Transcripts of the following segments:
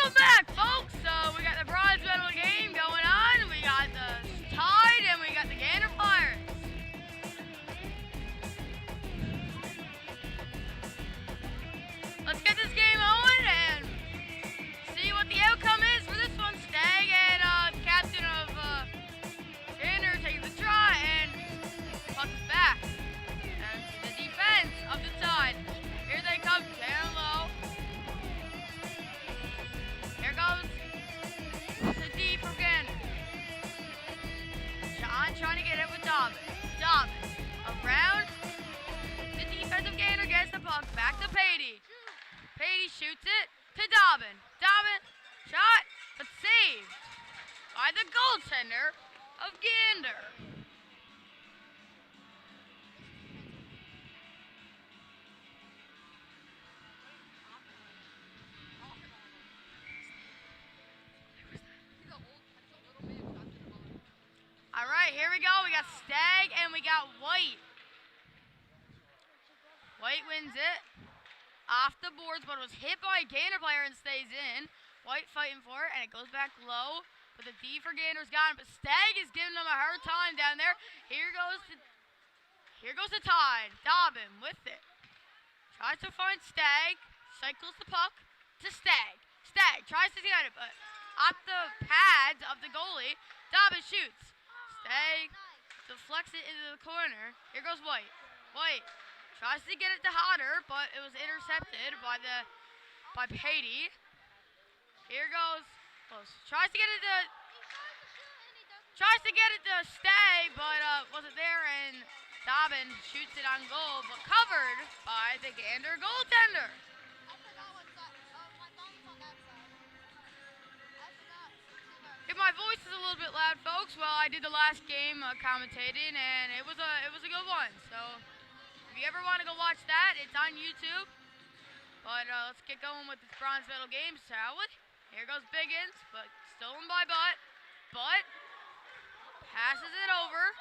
Welcome back, folks. So we got the bronze medal game going on. We got the Tide and we got the Gander Flyers. Let's get this game on and see what the outcome is for this one. Stag and the captain of Gander taking the try and puck is back. And the defense of the Tide. Here they come down low. Here goes the D from Gander. John trying to get it with Dobbin. Dobbin around the defensive Gander gets the puck back to Patey. Patey shoots it to Dobbin. Dobbin shot, but saved by the goaltender of Gander. All right, here we go. We got Stag and we got White. White wins it off the boards, but it was hit by a Gander player and stays in. White fighting for it, and it goes back low, but the D for Gander's got him. But Stag is giving them a hard time down there. Here goes the Tide. Dobbin with it. Tries to find Stag. Cycles the puck to Stag. Stag tries to get it, but off the pads of the goalie, Dobbin shoots. Stag deflects it into the corner. Here goes White. White tries to get it to Hodder, but it was intercepted by Patey. Here goes close. Tries to get it to Stag, but wasn't there, and Dobbin shoots it on goal, but covered by the Gander goaltender. If my voice is a little bit loud, folks, well, I did the last game commentating, and it was a good one. So if you ever want to go watch that, it's on YouTube. But let's get going with this bronze medal game, shall we? Here goes Biggins, but stolen by Butt. Butt passes it over.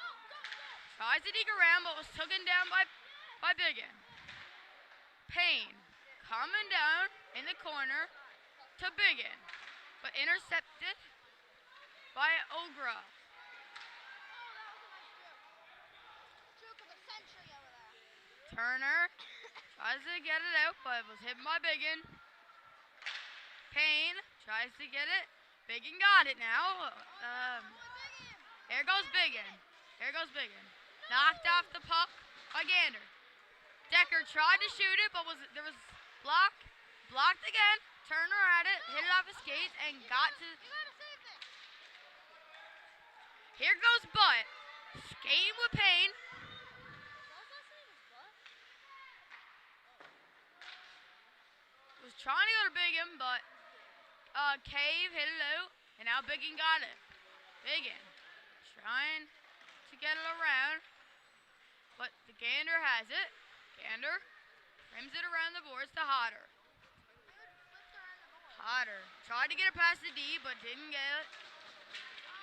Tries to deke around, but was taken down by Biggin. Payne coming down in the corner to Biggin, but intercepted by Ogra. Turner tries to get it out, but was hit by Biggin. Payne tries to get it. Biggin got it now. Here goes Biggin. Here goes Biggin. Knocked off the puck by Gander. Decker tried to shoot it, but there was blocked. Blocked again. Turner at it, hit it off his skates, and got to. Here goes Butt. Skating with Payne. Was trying to go to Biggin, but Cave hit it out, and now Biggin got it. Biggin trying to get it around, but the Gander has it. Gander rims it around the boards to Hodder. Hodder tried to get it past the D, but didn't get it.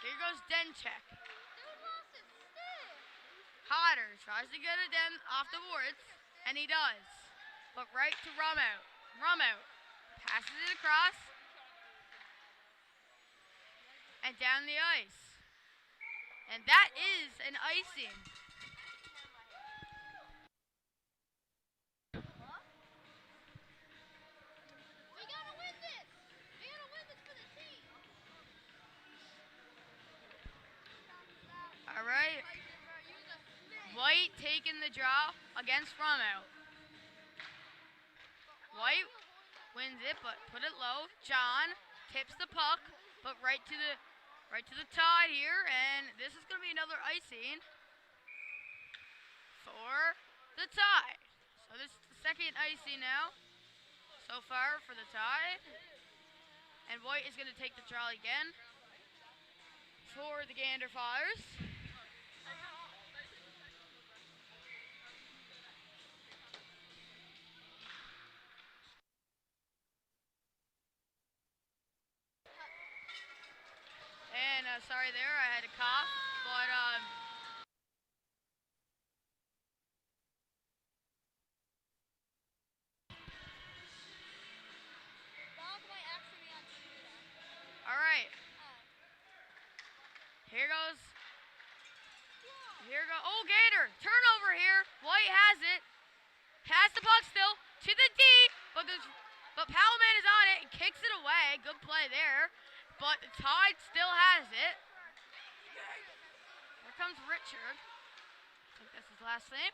Here goes Denchek. Hodder tries to get it down off the boards, and he does. But right to Rumout. Rumout passes it across and down the ice. And that is an icing. All right. White taking the draw against Rumout. White wins it, but put it low. John tips the puck, but right to the Tide here, and this is going to be another icing for the Tide. So this is the second icing now so far for the Tide, and White is going to take the draw again for the Gander Flyers. And sorry there, I had a cough, but Oh, Gator. Turnover here. White has it. Has the puck still to the D, but Powellman is on it and kicks it away. Good play there. But the Tide still has it. Here comes Richard. I think that's his last name.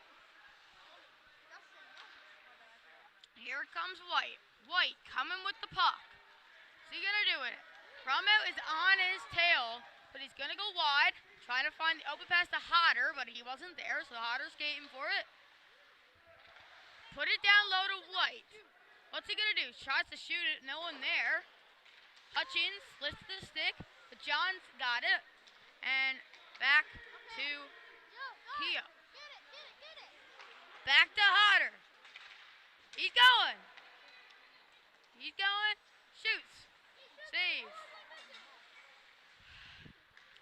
Here comes White. White coming with the puck. What's he gonna do with it? Romo is on his tail, but he's gonna go wide, trying to find the open pass to Hodder, but he wasn't there, so Hodder's skating for it. Put it down low to White. What's he gonna do? Tries to shoot it, no one there. Hutchins lifts the stick, but John's got it. And back to Keogh. Back to Hodder. He's going. He's going. Shoots. Saves.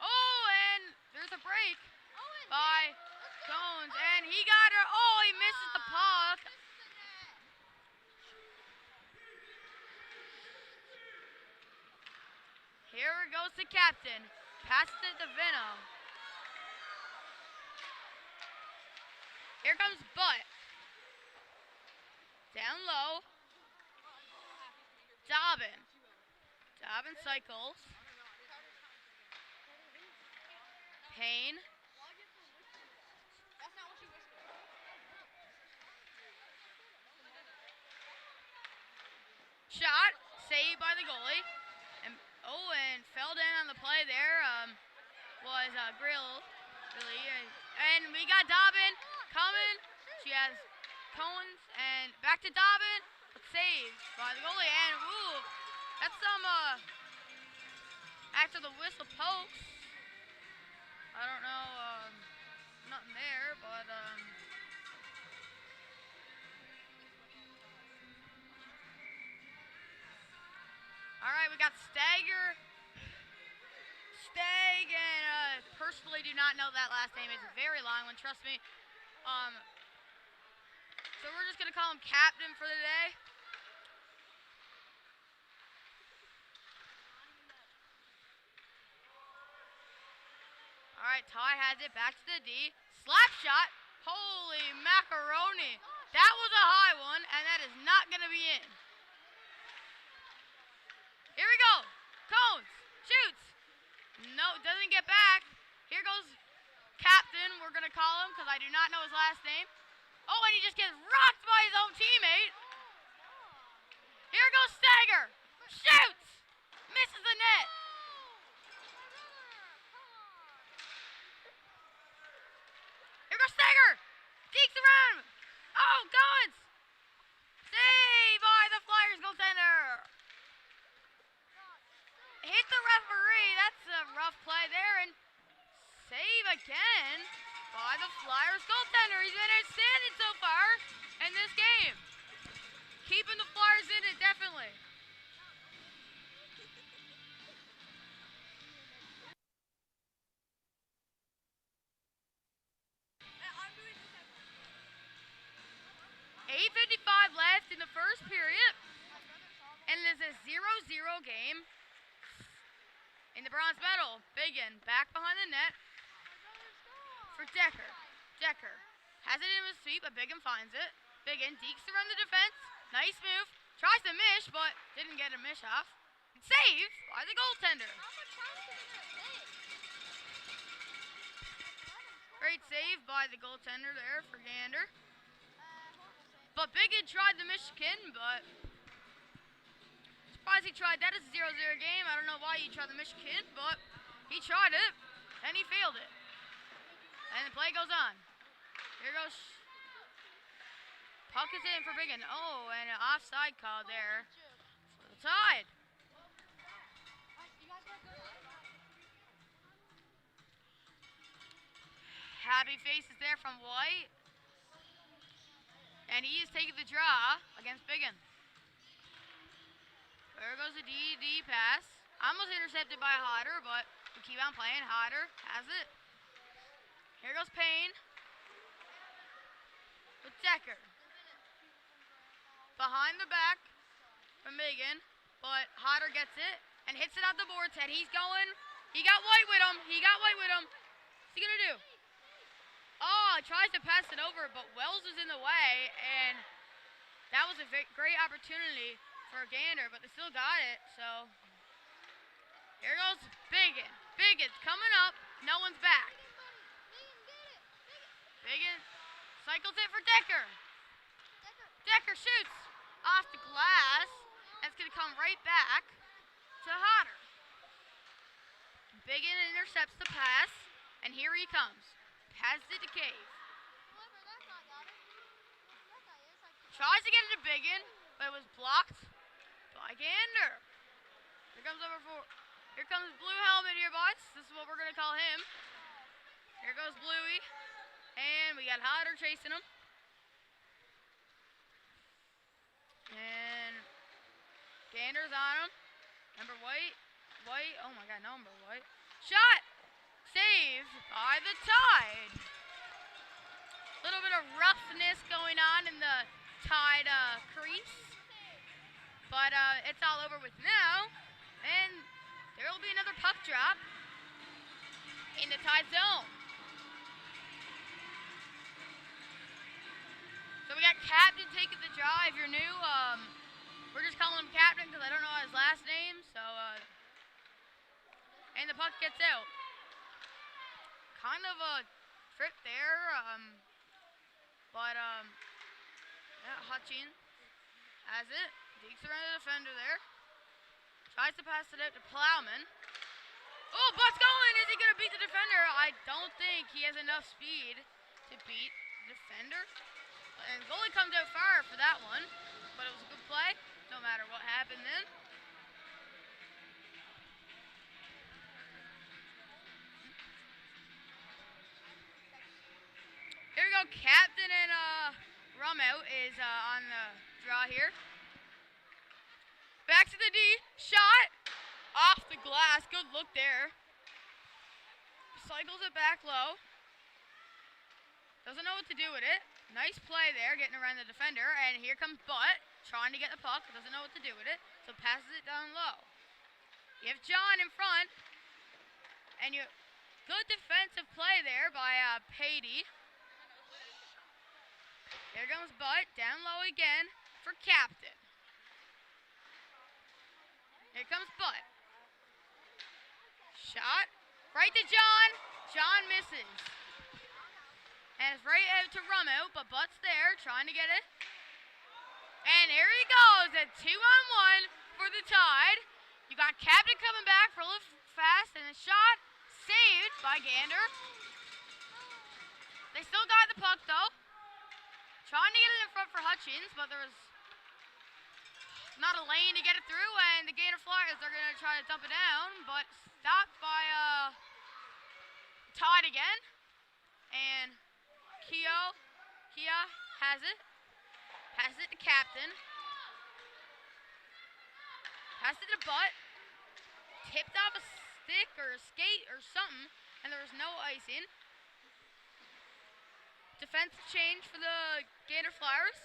Oh, and there's a break by Cones. And he got her. Oh, he misses the puck. Here goes the captain. Passes it to Vino. Here comes Butt. Down low. Dobbin. Dobbin cycles. Payne. Shot. Saved by the goalie. And fell down on the play there was Grill, really. And we got Dobbin coming. She has Cones and back to Dobbin, but saved by the goalie. And ooh, that's some after the whistle pokes. I don't know, nothing there, but all right, we got Stagger. Stag, and personally do not know that last name. It's a very long one, trust me. So we're just going to call him Captain for the day. All right, Ty has it. Back to the D. Slap shot. Holy macaroni. That was a high one, and that is not going to be in. Here we go. Cones. Shoots. No, doesn't get back. Here goes Captain. We're going to call him because I do not know his last name. Oh, and he just gets rocked by his own teammate. Here goes Stagger. Shoots. Misses the net. Here goes Stagger. Deeks around. Oh, Goins. Save by the Flyers goaltender. Hit the referee. That's a rough play there. And save again by the Flyers goaltender. He's been outstanding so far in this game. Keeping the Flyers in it, definitely. .8:55 left in the first period. And it is a 0-0 game. In the bronze medal, Biggin back behind the net for Decker. Decker has it in his feet, but Biggin finds it. Biggin deeks around the defense. Nice move. Tries to miss, but didn't get a miss off. And saved by the goaltender. Great save by the goaltender there for Gander. But Biggin tried the Michigan, but surprised he tried. That is a 0-0 game. I don't know why he tried the Michigan, but he tried it, and he failed it. And the play goes on. Here goes. Puck is in for Biggin. Oh, and an offside call there for the Tide. Happy faces there from White. And he is taking the draw against Biggin. There goes the D pass. Almost intercepted by Hodder, but we keep on playing. Hodder has it. Here goes Payne. With Decker. Behind the back from Biggin, but Hodder gets it and hits it out the boards. And he's going. He got White with him. He got White with him. What's he going to do? tries to pass it over, but Wells is in the way, and that was a great opportunity for Gander, but they still got it, so here goes Biggin. Biggin's coming up. No one's back. Biggin cycles it for Decker. Decker shoots off the glass. That's going to come right back to Hodder. Biggin intercepts the pass, and here he comes. Passes it to Cave. Tries to get it to Biggin, but it was blocked by Gander. Here comes Blue Helmet here, boys. This is what we're going to call him. Here goes Bluey. And we got Hodder chasing him. And Gander's on him. Number White. Oh my god, number White. Shot! Saved by the Tide. Little bit of roughness going on in the Tide crease. But it's all over with now. And there will be another puck drop in the Tide zone. So we got Captain taking the draw. If you're new, we're just calling him Captain because I don't know his last name. So, and the puck gets out. Kind of a trip there, but yeah, Hutchins has it. Deeks around the defender there. Tries to pass it out to Plowman. Oh, Butt's going! Is he going to beat the defender? I don't think he has enough speed to beat the defender. And goalie comes out far for that one, but it was a good play. No matter what happened then. Here we go. Captain and Rumout is on the draw here. Back to the D. Shot. Off the glass. Good look there. Cycles it back low. Doesn't know what to do with it. Nice play there, getting around the defender. And here comes Butt, trying to get the puck. Doesn't know what to do with it, so passes it down low. You have John in front. And good defensive play there by Patey. Here comes Butt, down low again for Captain. Here comes Butt. Shot. Right to John. John misses. And it's right out to Rumout, but Butt's there, trying to get it. And here he goes, a 2-on-1 for the Tide. You got Captain coming back for a little fast, and the shot saved by Gander. They still got the puck, though. Trying to get it in front for Hutchins, but there was not a lane to get it through, and the Gator Flyers are going to try to dump it down, but stopped by Tide again. And Kia has it. Passes it to Captain. Passes it to Butt. Tipped off a stick or a skate or something, and there was no icing. Defensive change for the Gator Flyers.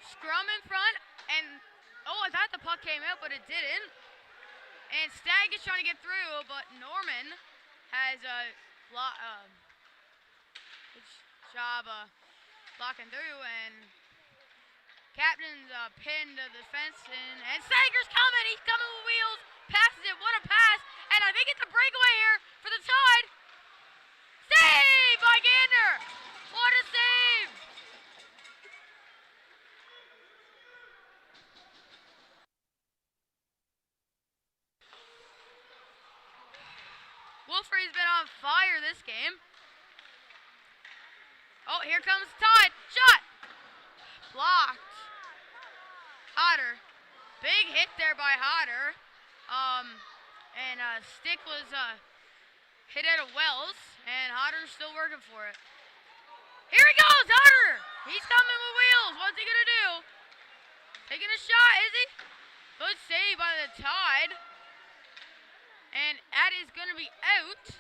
Scrum in front, and I thought the puck came out, but it didn't. And Stagg is trying to get through, but Norman has a good job blocking through, and Captain's pinned the defense, and Sager's coming. He's coming with wheels. Passes it. What a pass. And I think it's a breakaway here for the Tide. Save by Gander. What a save. Wolfrey's been on fire this game. Oh, here comes Tide. Shot. Blocked. Hodder. Big hit there by Hodder. And stick was hit out of Wells, and Hodder's still working for it. Here he goes, Hodder! He's coming with wheels. What's he gonna do? Taking a shot, is he? Good save by the Tide. And that is gonna be out.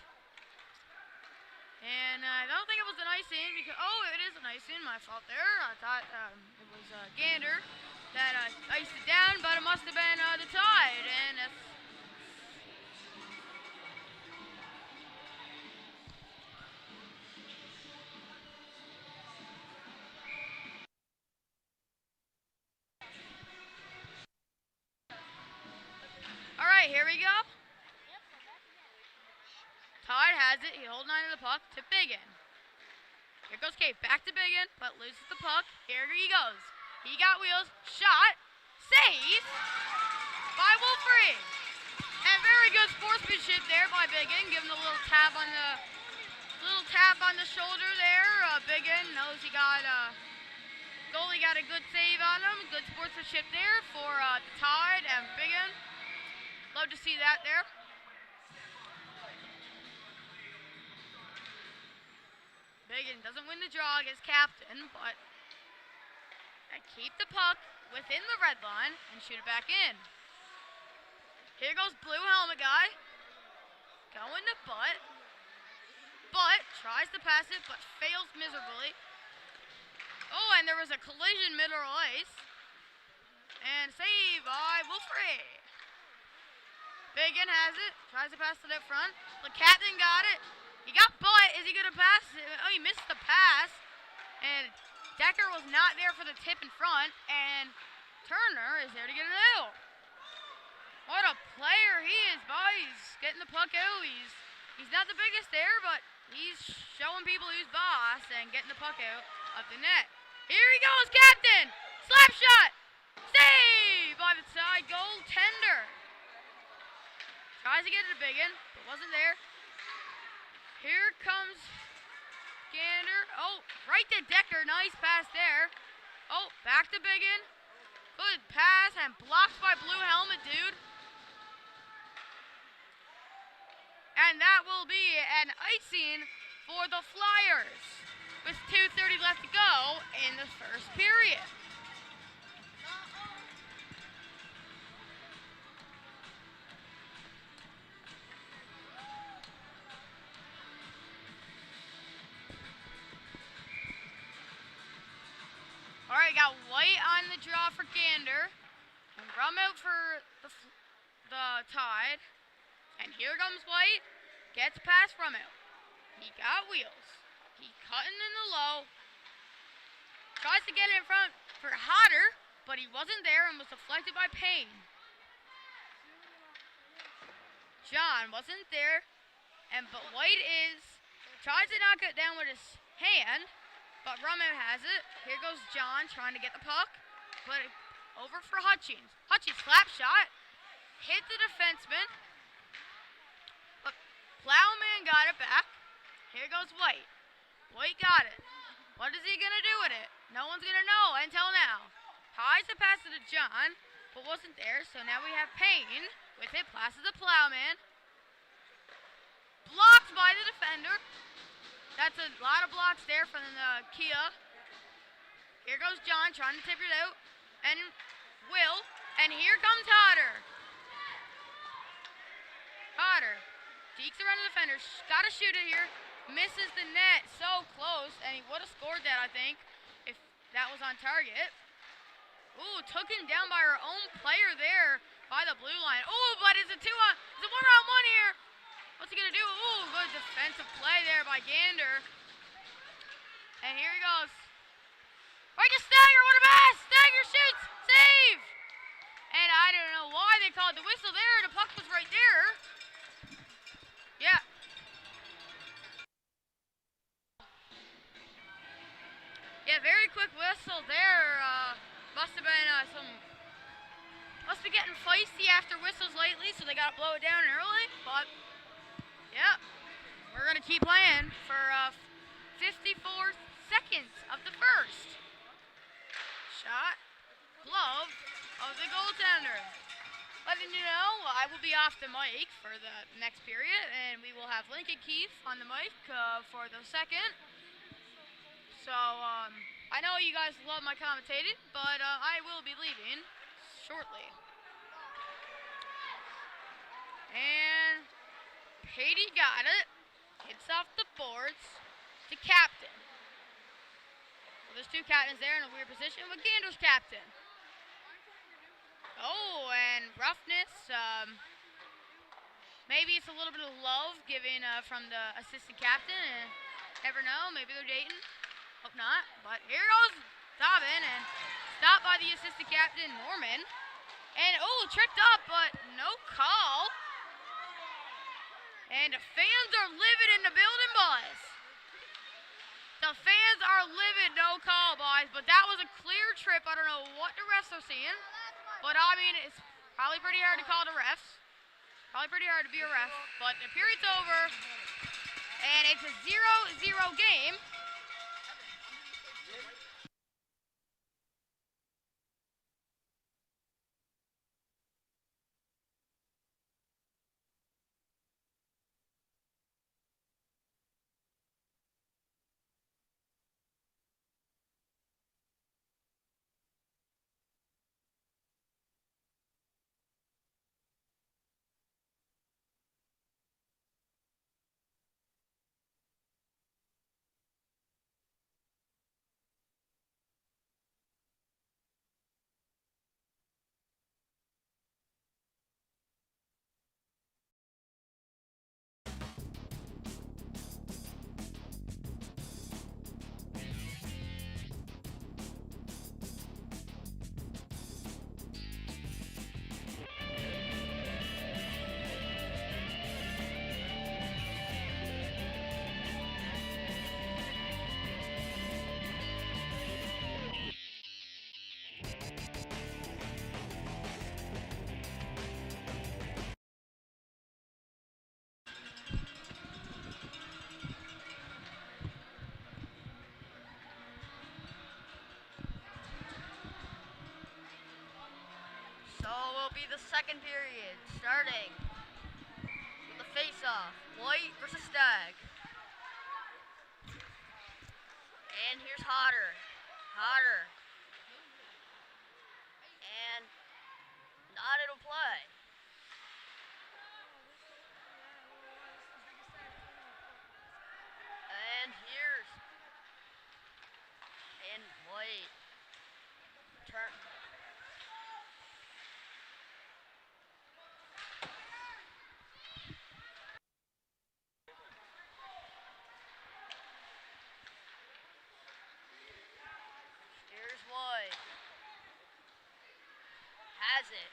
And I don't think it was an icing because, oh, it is an icing. My fault there. I thought it was Gander that iced it down, but it must have been the Tide. And that's. All right, here we go. Tide has it. He holds on to the puck to Biggin. Here goes Cave. Back to Biggin, but loses the puck. Here he goes. He got wheels. Shot. Save by Wolfrey. And very good sportsmanship there by Biggin. Giving a little tap on the shoulder there. Biggin knows he got goalie got a good save on him. Good sportsmanship there for the Tide and Biggin. Love to see that there. Biggin doesn't win the draw against captain, but keep the puck within the red line and shoot it back in. Here goes blue helmet guy. Going to Butt. Butt tries to pass it, but fails miserably. Oh, and there was a collision middle ice. And save by Wolfrey. Biggin has it. Tries to pass it up front. The captain got it. He got Butt. Is he going to pass it? Oh, he missed the pass. And Decker was not there for the tip in front. And Turner is there to get it out. What a player he is, boy. He's getting the puck out. He's not the biggest there, but he's showing people who's boss and getting the puck out of the net. Here he goes, captain. Slap shot. Save by the side goaltender. Tries to get it to Biggin, but wasn't there. Here comes Gander. Oh, right to Decker. Nice pass there. Oh, back to Biggin. Good pass and blocked by blue helmet, dude. And that will be an icing for the Flyers with 2:30 left to go in the first period. All right, got White on the draw for Gander, and Rum out for the Tide. And here comes White, gets past Rum out. He got wheels. He cutting in the low. Tries to get it in front for Hodder, but he wasn't there and was deflected by Payne. John wasn't there, but White tries to knock it down with his hand. But Rummo has it. Here goes John trying to get the puck. But over for Hutchings. Hutchings slap shot. Hit the defenseman. But Plowman got it back. Here goes White. White got it. What is he going to do with it? No one's going to know until now. Tries to pass it to John, but wasn't there. So now we have Payne with it. Passes to Plowman. Blocked by the defender. That's a lot of blocks there from the Kia. Here goes John trying to tip it out. And Will. And here comes Hodder. Hodder. Deeks around the defender. Got to shoot it here. Misses the net. So close. And he would have scored that, I think, if that was on target. Ooh, took him down by our own player there by the blue line. Ooh, but it's a one-on-one here. What's he going to do? Ooh, good defensive play there by Gander. And here he goes. Right to Stagger. What a pass. Stagger shoots. Save. And I don't know why they called the whistle there. The puck was right there. Yeah. Yeah, very quick whistle there. Must have been must be getting feisty after whistles lately, so they got to blow it down early. But yeah, we're going to keep playing for 54 seconds of the first. Shot, glove of the goaltender. Letting you know, I will be off the mic for the next period, and we will have Lincoln Keith on the mic for the second. So, I know you guys love my commentating, but I will be leaving shortly. And Katie got it. Hits off the boards to captain. Well, there's two captains there in a weird position, but Gander's captain. Oh, and roughness. Maybe it's a little bit of love given from the assistant captain. Never know. Maybe they're dating. Hope not. But here goes Dobbin, and stopped by the assistant captain, Norman. And, tripped up, but no call. And the fans are livid in the building, boys. The fans are livid, no call, boys. But that was a clear trip. I don't know what the refs are seeing. But, I mean, it's probably pretty hard to call the refs. Probably pretty hard to be a ref. But the period's over. And it's a 0-0 game. So it will be the second period, starting with the face-off, White versus Stag. And here's Hodder. And not it'll play. And White. Turn. Here's White. Has it.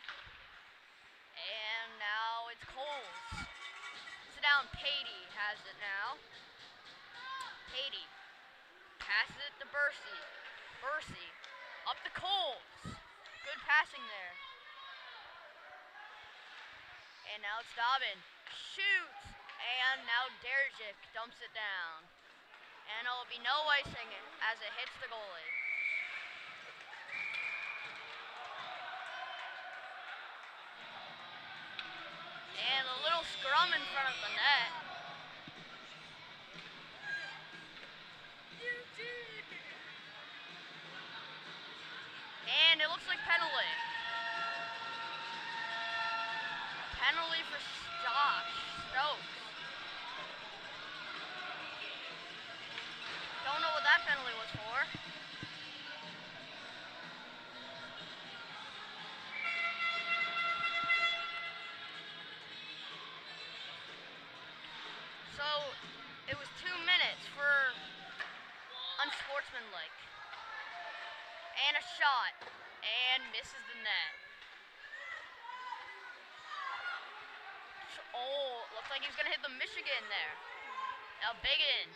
And now it's Coles. Sit down, Patey has it now. Patey passes it to Bursey. Up to Coles. Good passing there. And now it's Dobbin. Shoots. And now Derjic dumps it down. And it'll be no icing as it hits the goalie. And a little scrum in front of the net. And it looks like penalty. Penalty for Stokes. Don't know what that penalty was for. So it was 2 minutes for unsportsmanlike. And a shot. And misses the net. Oh, looks like he's going to hit the Michigan there. Now Biggin.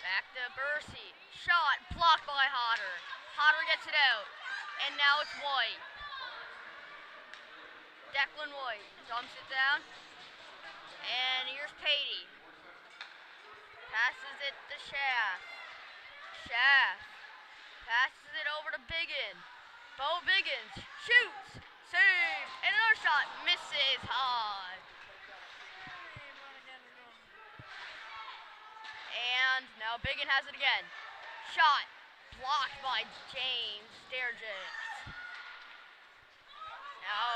Back to Bursey. Shot. Blocked by Hodder. Hodder gets it out. And now it's White. Declan White dumps it down. And here's Patey. Passes it to Schaff. Passes it over to Biggin. Bo Biggins shoots. Save. And another shot. Misses hard. And now Biggin has it again. Shot. Blocked by James Derjic. Now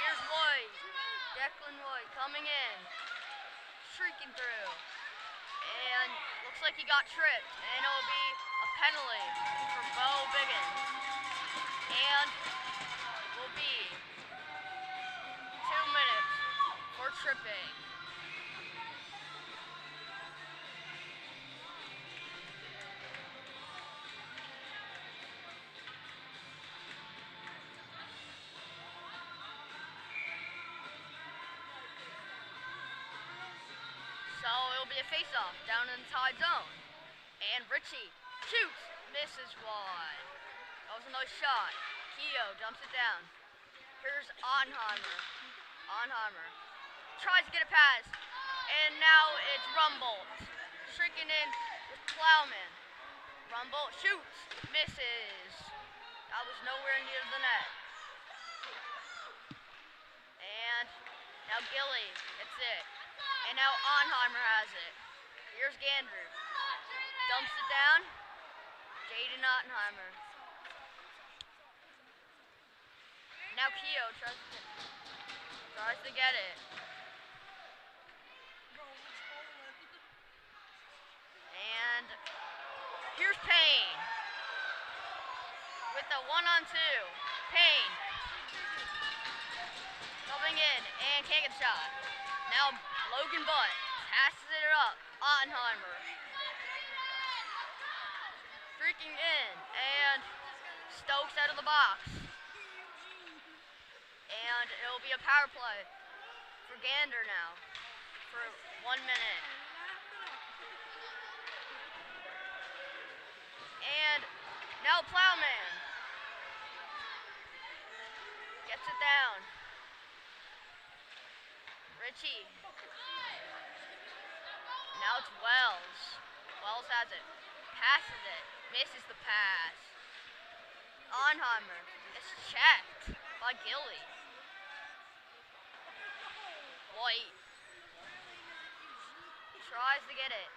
here's White. Declan White coming in. Shrieking through. And looks like he got tripped. And it'll be a penalty for Bo Biggins. And will be 2 minutes for tripping. So it'll be a face-off down in the tied zone. And Richie shoots, misses wide. That was a nice shot. Keogh dumps it down. Here's Ottenheimer. Ottenheimer tries to get a pass. And now it's Rumbold. Shrinking in with Plowman. Rumbold shoots, misses. That was nowhere near the net. And now Gilly gets it. And now Ottenheimer has it. Here's Gander. Dumps it down. Jaden Ottenheimer. Now Keogh tries to get it. And here's Payne. With a 1-on-2. Payne. Coming in and can't get a shot. Now Logan Butt passes it up. Ottenheimer. Streaking in. And Stokes out of the box. And it'll be a power play for Gander now. For 1 minute. And now Plowman. Gets it down. Richie. Now it's Wells. Wells has it. Passes it. Misses the pass. Ottenheimer is checked by Gilly. White. Tries to get it.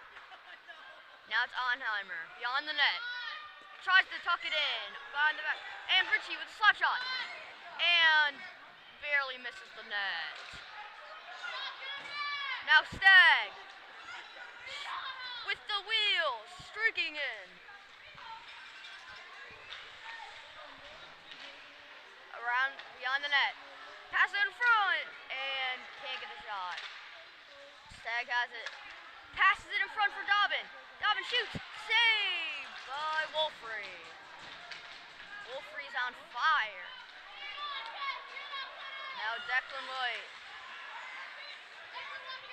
Now it's Ottenheimer. Beyond the net. Tries to tuck it in. Behind the back. And Richie with a slap shot. And barely misses the net. Now Stagg. With the wheels. Streaking in. Around beyond the net. Pass it in front. And can't get the shot. Stagg has it. Passes it in front for Dobbin. Dobbin shoots. Saved by Wolfrey. Wolfrey's on fire. Now Declan White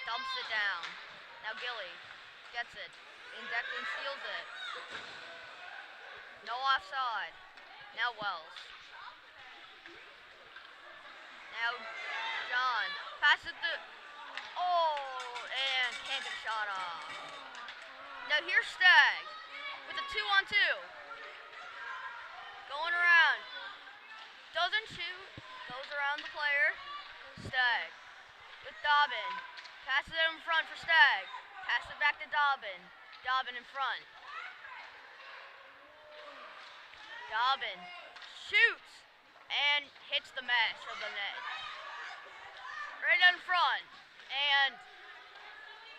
dumps it down. Now Gilly gets it. And Declan steals it. No offside. Now Wells. Now John passes it to... Oh, and can't get a shot off. Now here's Stagg with a 2-on-2. Going around. Doesn't shoot. Goes around the player. Stagg with Dobbin. Passes it in front for Stagg. Passes it back to Dobbin. Dobbin in front. Dobbin shoots and hits the mesh of the net. Right in front. And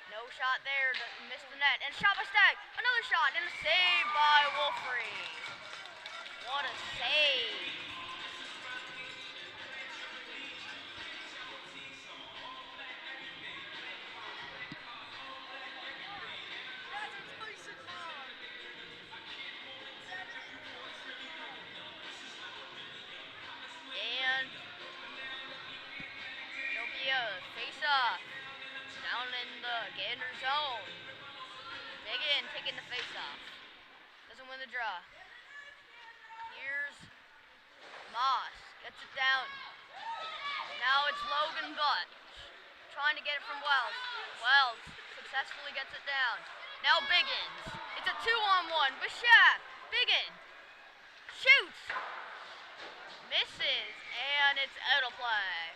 no shot there to miss the net. And shot by Stagg. Another shot and a save by Wolfrey. What a save. And there'll be a face-off down in the Gander zone. Biggin taking the face-off. Doesn't win the draw. Here's Moss. Gets it down. Now it's Logan Butt. Trying to get it from Wells. Wells successfully gets it down. Now Biggins. It's a 2-on-1 with Shaq. Biggin shoots. Misses. And it's out of play.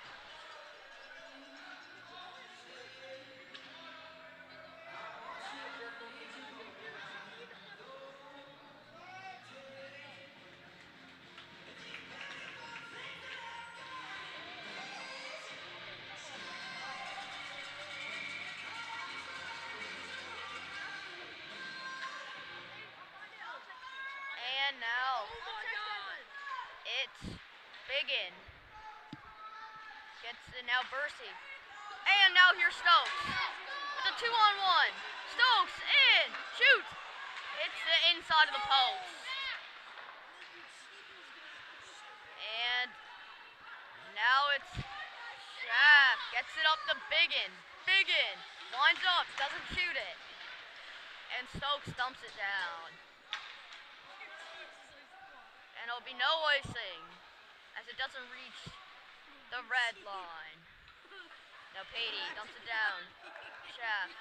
Biggin gets it now. Bursey. And now here's Stokes. With a 2-on-1. Stokes in. Shoots. It's the inside of the post. And now it's Shaft. Gets it up to Biggin. Biggin winds up. Doesn't shoot it. And Stokes dumps it down. And it'll be no icing as it doesn't reach the red line. Now Patey dumps it down. Shaft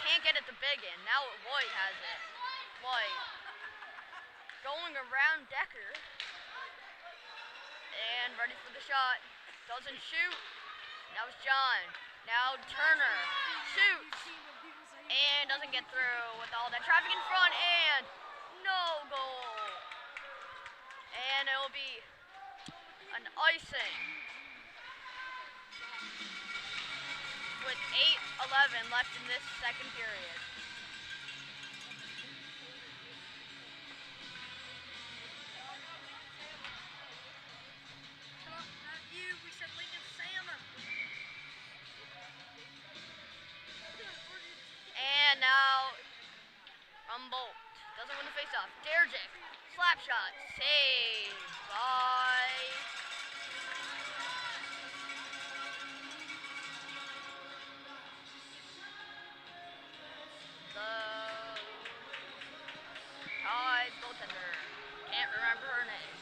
can't get it to Biggin. Now White has it. White going around Decker. And ready for the shot. Doesn't shoot. Now it's John. Now Turner shoots. And doesn't get through with all that traffic in front. And no goal. And it will be an icing with 8:11 left in this second period. And now Humboldt doesn't win the faceoff. Derjic, slap shot, saved by the Tides goaltender. Can't remember her name.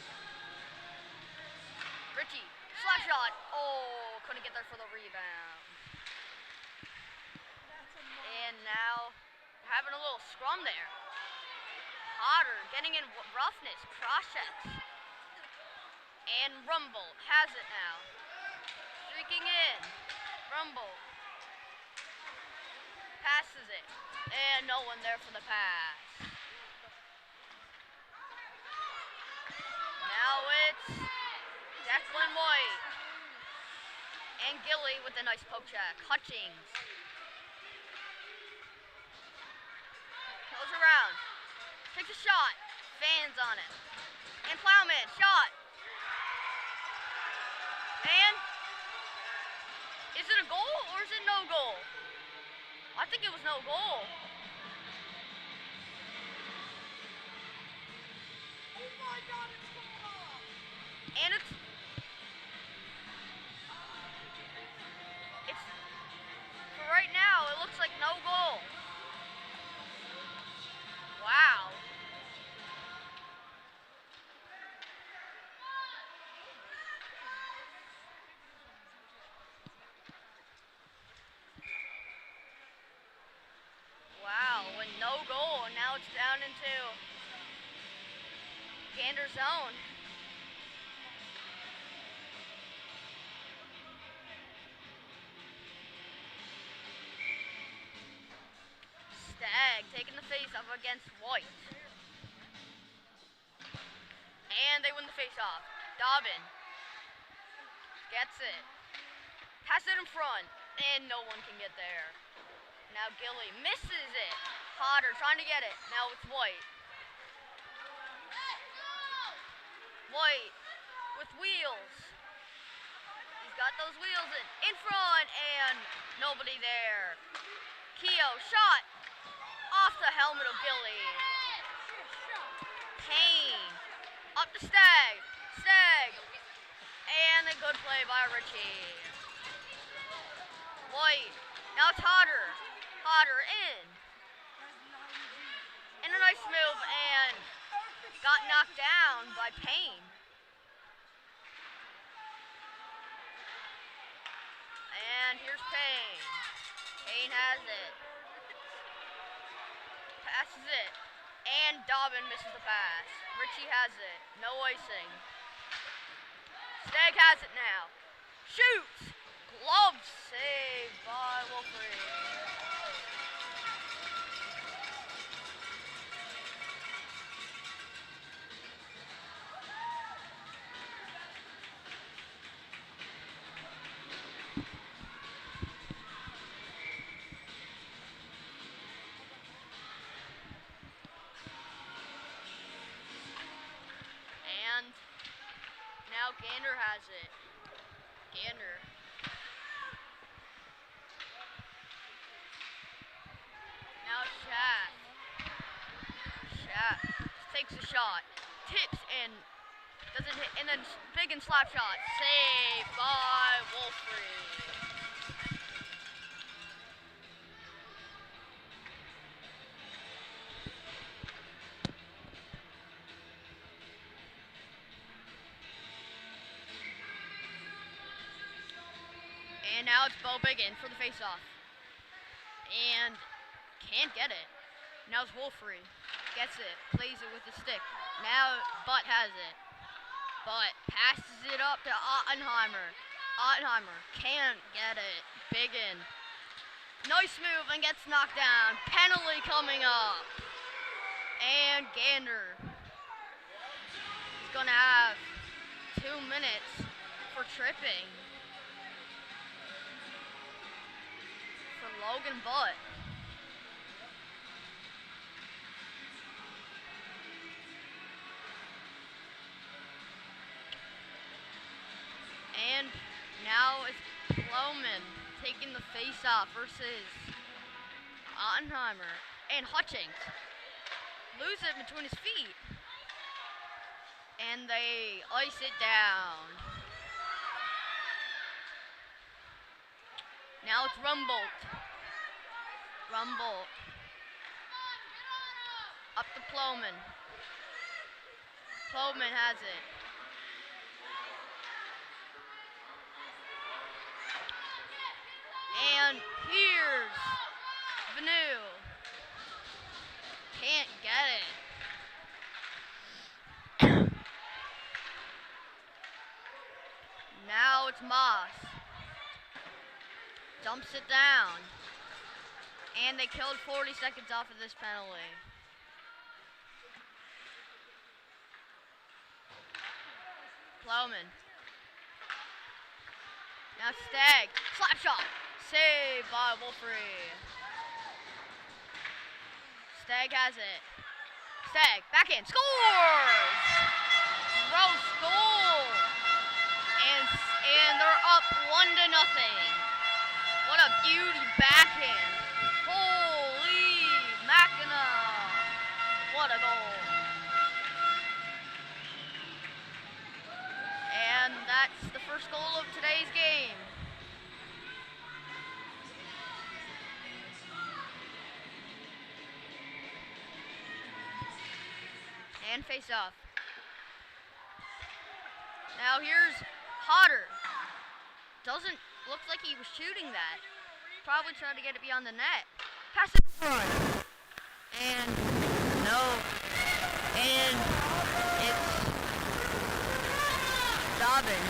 Richie, slap shot. Oh, couldn't get there for the rebound. And now they're having a little scrum there. Potter getting in roughness, cross checks. And Rumble has it now. Streaking in. Rumble passes it. And no one there for the pass. Now it's Declan White. And Gilly with a nice poke check. Hutchings goes around. Takes a shot. Fans on it. And Plowman. Shot. And is it a goal or is it no goal? I think it was no goal. Oh my God, it's going off. And it's for right now, it looks like no goal. Wow. Wow, with no goal, and now it's down into Gander zone. Stagg taking the face off against White. And they win the face off. Dobbin gets it. Pass it in front, and no one can get there. Now Gilly misses it. Potter trying to get it. Now it's White. White with wheels. He's got those wheels in front, and nobody there. Keogh shot off the helmet of Gilly. Payne up to Stagg. Stagg. And a good play by Richie. White. Now it's Hodder. Hodder in. And a nice move, and got knocked down by Payne. And here's Payne. Payne has it. Passes it. And Dobbin misses the pass. Richie has it. No icing. Stagg has it now. Shoots. Glove save by Wolfrey. Gander has it. Gander. Now Shaft takes a shot, tips and doesn't hit, and then big and slap shot. Saved by Wolfrey. And now it's Bo Biggin for the face-off. And can't get it. Now it's Wolfrey. Gets it. Plays it with the stick. Now Butt has it. Butt passes it up to Ottenheimer. Ottenheimer can't get it. Biggin. Nice move and gets knocked down. Penalty coming up. And Gander is going to have 2 minutes for tripping. For Logan Butt. And now it's Plowman taking the face-off versus Ottenheimer. And Hutchings loses it between his feet. And they ice it down. Now it's Rumbold. Rumbold. Up to Plowman. Plowman has it. And here's Vanu. Can't get it. Now it's Moss. Dumps it down. And they killed 40 seconds off of this penalty. Plowman. Now Stagg. Slap shot. Saved by Wolfrey. Stagg has it. Stagg. Backhand. Scores! Gross goal. And they're up 1-0. What a beauty backhand. Holy mackerel. What a goal. And that's the first goal of today's game. And face off. Now here's Hodder. Looks like he was shooting that. Probably trying to get it beyond the net. Pass it in front. And no. And it's Dobbin.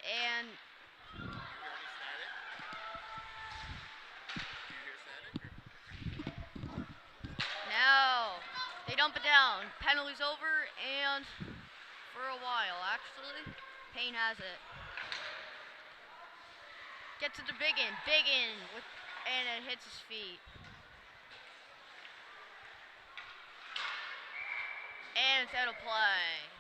And now they dump it down. Penalty's over, and for a while, actually, Payne has it. Gets it to Biggin, and it hits his feet. And it's out of play.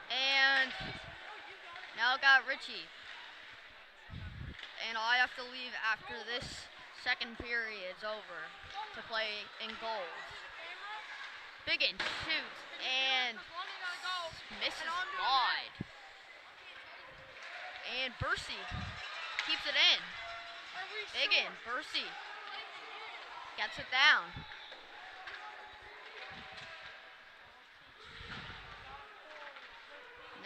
And now I got Richie. And I have to leave after this second period's over to play in goals. Biggin shoots and misses wide. And Bursey keeps it in. Biggin, Bursey gets it down.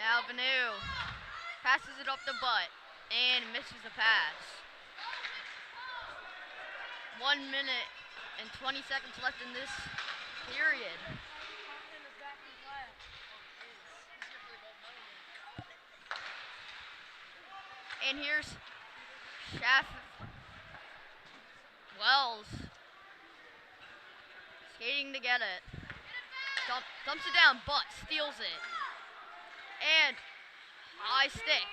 Now Vanu passes it up the butt and misses the pass. 1 minute and 20 seconds left in this period. And here's Wells skating to get it. Dumps it down, but steals it. And high stick.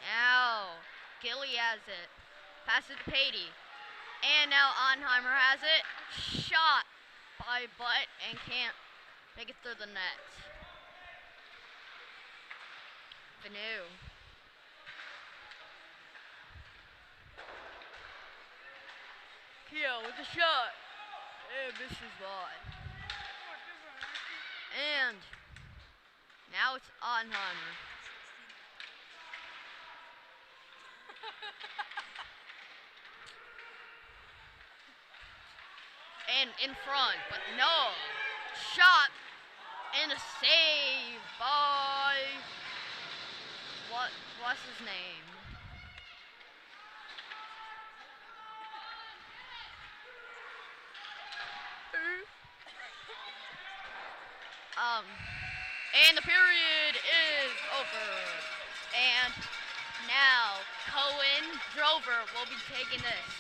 Now, Gilly has it. Passes to Patey. And now Onheimer has it. Shot by Butt and can't make it through the net. Vanu. Keo with the shot. And misses wide. And now it's Onheimer. And in front, but no. Shot and a save by what's his name? And the period is over. And now Cohen Drover will be taking this.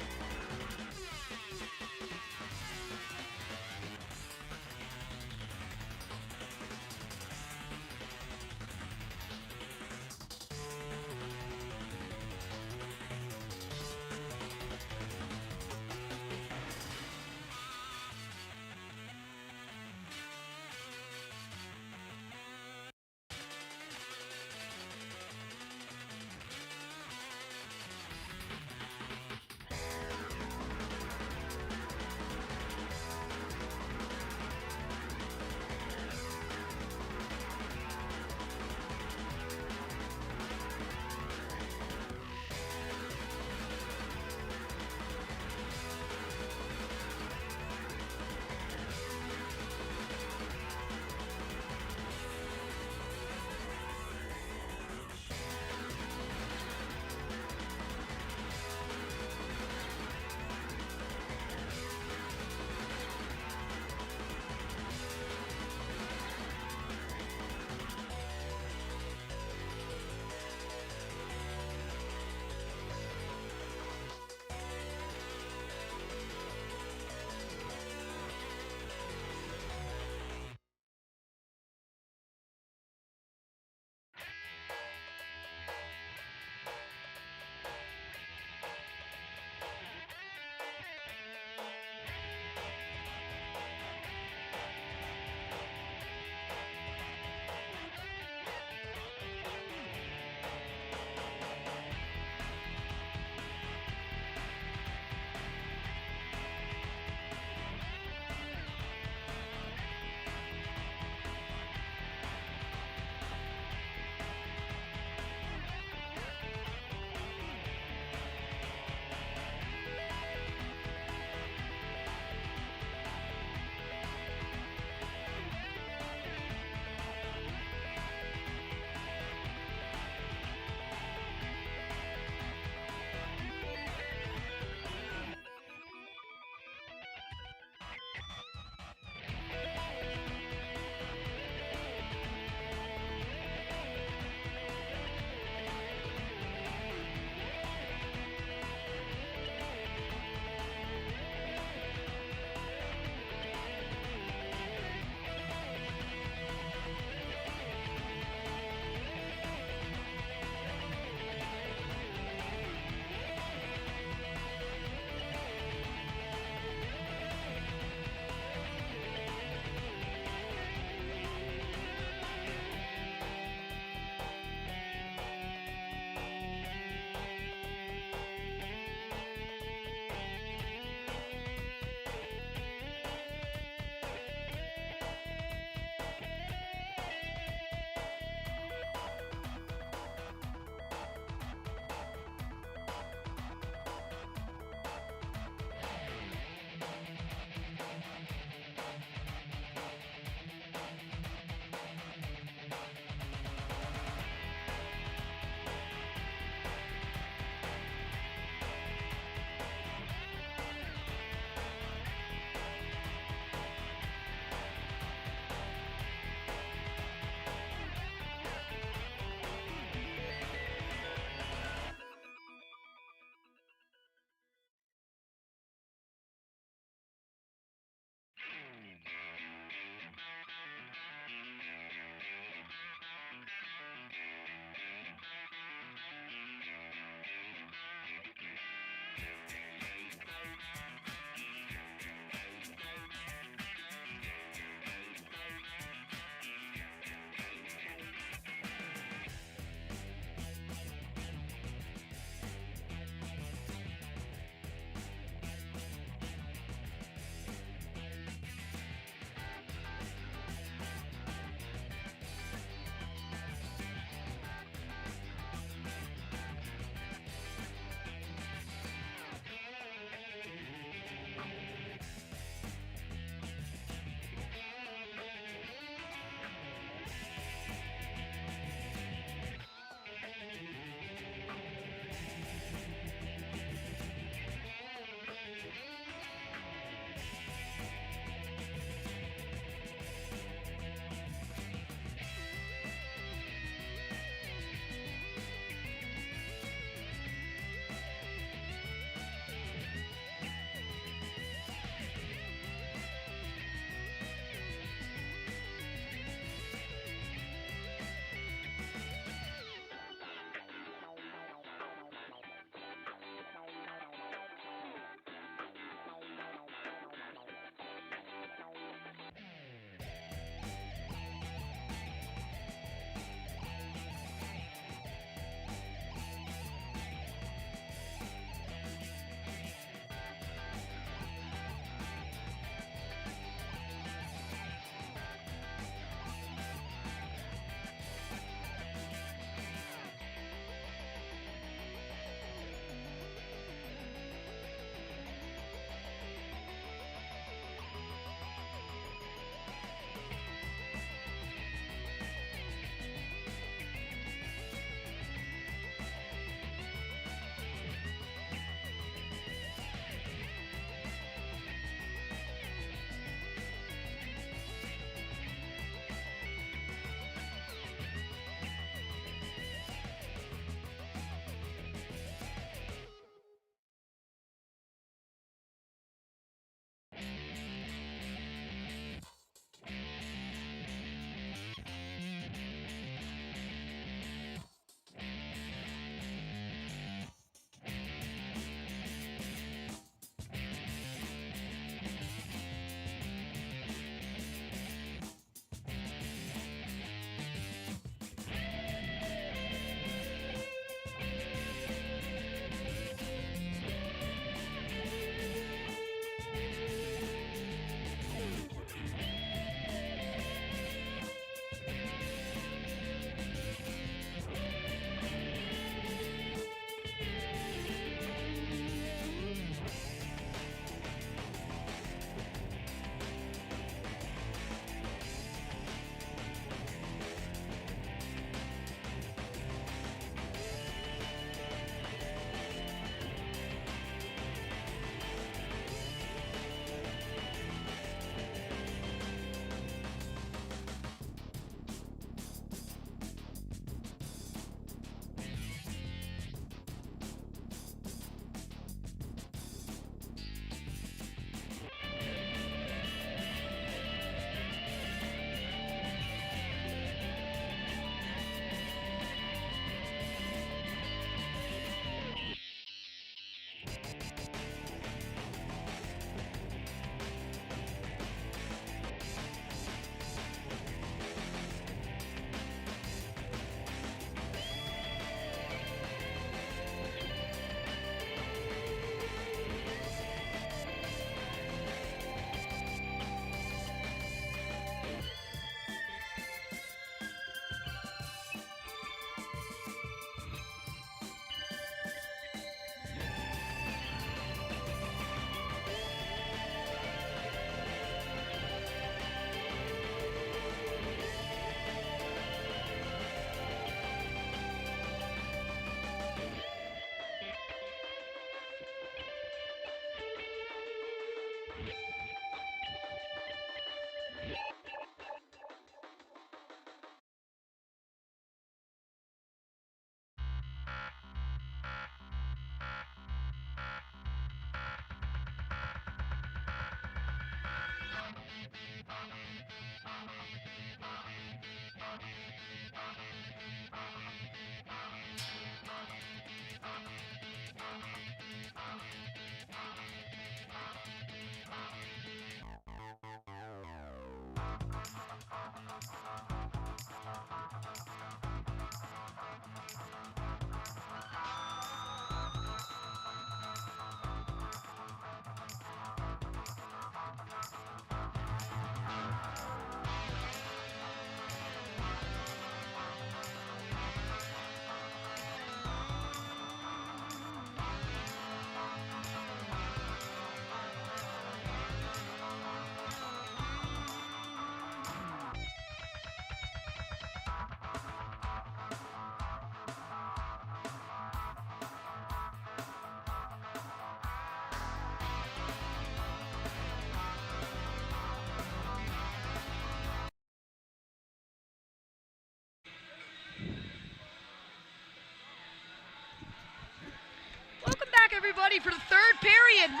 ready for the third period. 1-0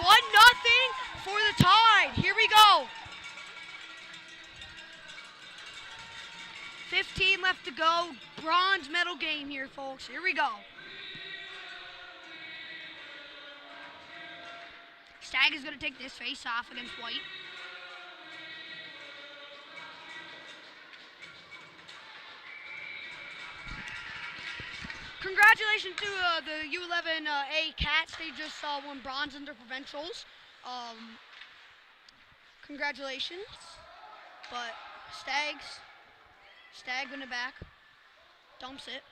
for the Tide. Here we go. 15 left to go. Bronze medal game here, folks. Here we go. Stag is going to take this face off against White. Congratulations to the U11A Cats. They just won bronze in their provincials. Congratulations. But Stag in the back. Dumps it.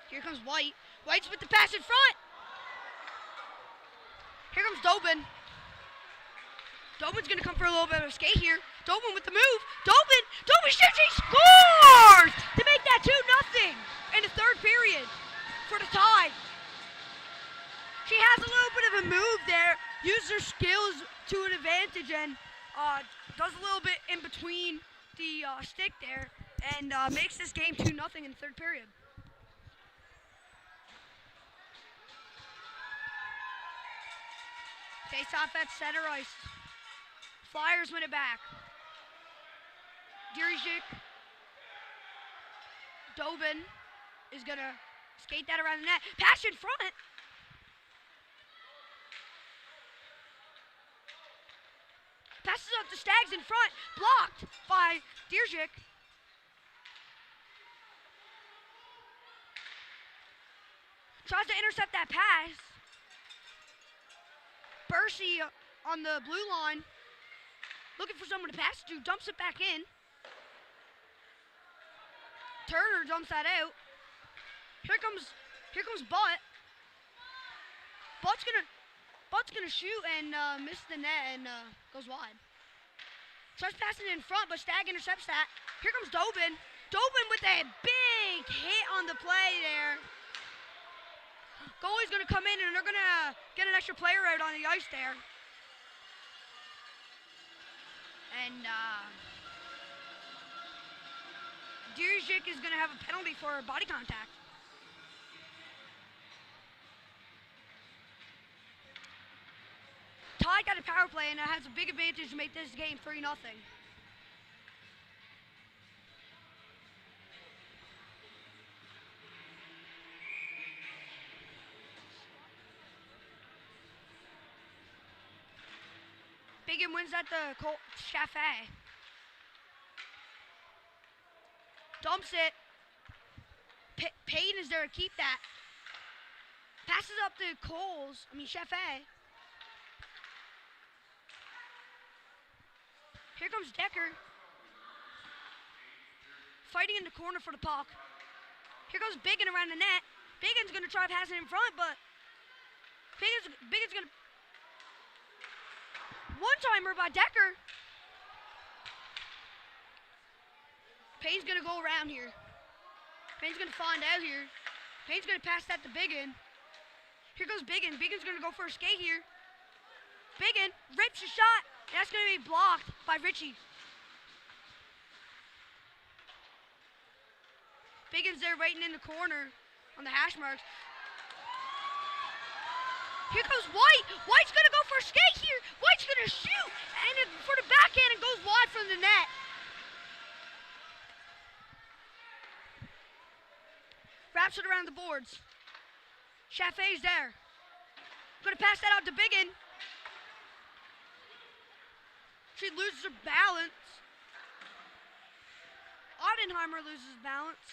Here comes White. White's with the pass in front. Here comes Dobin. Dobin's going to come for a little bit of a skate here. Dobin with the move. Dobin shoots. He scores to make that 2-0 in the third period for the Tide. She has a little bit of a move there. Uses her skills to an advantage and does a little bit in between the stick there and makes this game 2-0 in the third period. Face off at center ice. Flyers win it back. Dirijic. Dobin is going to skate that around the net. Pass in front. Passes up to Stags in front. Blocked by Dirijic. Tries to intercept that pass. Bercy on the blue line, looking for someone to pass to, dumps it back in. Turner dumps that out. Here comes Butt. Butt's gonna shoot and miss the net and goes wide. Tries passing in front, but Stag intercepts that. Here comes Dobin. Dobin with a big hit on the play there. Goalie's going to come in and they're going to get an extra player out on the ice there. And Dirijic is going to have a penalty for body contact. Tide got a power play and it has a big advantage to make this game 3-0. Biggin wins at the Chaffee. Dumps it. Payne is there to keep that. Passes up to Chaffee. Here comes Decker. Fighting in the corner for the puck. Here goes Biggin around the net. Biggin's going to try passing in front, but Biggin's going to... One-timer by Decker. Payne's going to go around here. Payne's going to find out here. Payne's going to pass that to Biggin. Here goes Biggin. Biggin's going to go for a skate here. Biggin rips a shot. And that's going to be blocked by Richie. Biggin's there waiting in the corner on the hash marks. Here goes White. White's going to go for a skate here. White's going to shoot. And for the backhand, it goes wide from the net. Wraps it around the boards. Chaffee's there. Going to pass that out to Biggin. She loses her balance. Ottenheimer loses balance.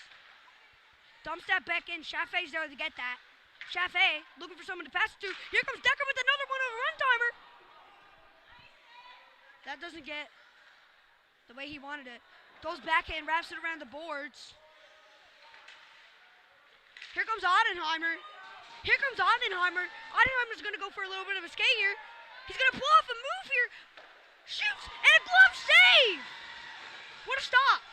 Dumps that back in. Chaffee's there to get that. Chaffee looking for someone to pass it to. Here comes Decker with another one of a run-timer. That doesn't get the way he wanted it. Goes backhand, wraps it around the boards. Here comes Ottenheimer. Ottenheimer's going to go for a little bit of a skate here. He's going to pull off a move here. Shoots, and a glove save. What a stop.